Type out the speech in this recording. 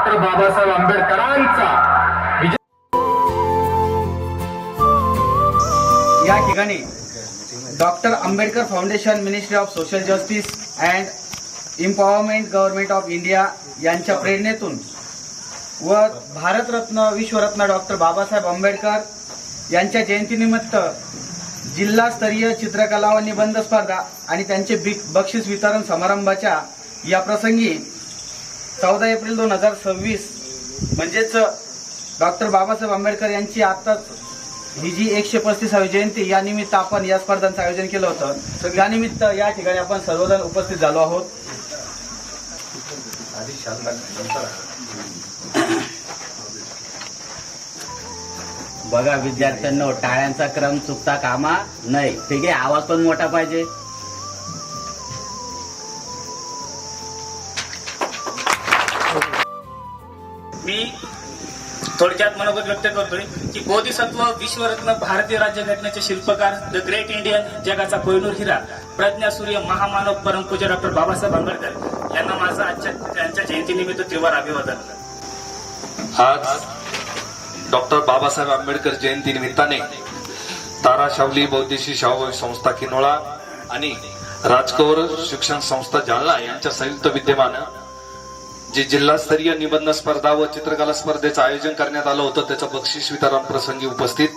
Doctor Babasaheb आंबेडकरांचा या ठिकाणी doctor Ambedkar foundation, ministry of social justice and empowerment, government of India यांच्या प्रेरणेतून व भारतरत्न, विश्वरत्न डॉक्टर बाबासाहेब आंबेडकर यांच्या जयंतीनिमित्त जिल्हास्तरीय चित्रकला व निबंध स्पर्धा आणि त्यांचे बक्षीस वितरण समारंभाच्या या प्रसंगी 14 एप्रिल 2026 म्हणजेच डॉक्टर बाबासाहेब आंबेडकर यांची आताच ही जी 135वी जयंती, या निमित्त आपण या स्पर्धांचं आयोजन केलं होतं. या निमित्त या ठिकाणी आपण सर्वजण उपस्थित झालो आहोत. बघा विद्यार्थ्यांनो, टाळ्यांचा क्रम चुकता कामा नाही. ठीक आहे, आवाज पण मोठा पाहिजे. मी थोडक्यात मनोगत व्यक्त करतोय की बोधिसत्व, विश्वरत्न, भारतीय राज्यघटनेचे शिल्पकार, द ग्रेट इंडियन, जगाचा कोहिनूर हिरा, प्रज्ञासूर्य, महामानव, परमपूज्य डॉक्टर बाबासाहेब आंबेडकर यांना माझं आजच्या त्यांच्या जयंतीनिमित्त तीव्र अभिवादन. आज डॉक्टर बाबासाहेब आंबेडकर जयंती निमित्ताने ताराशावली बौद्धिशी शाहू संस्था किनोळा आणि राजकौर शिक्षण संस्था जालना यांच्या संयुक्त विद्यमानं जे जिल्हास्तरीय निबंध स्पर्धा व चित्रकला स्पर्धेचं आयोजन करण्यात आलं होतं, त्याचं बक्षीस वितरण प्रसंगी उपस्थित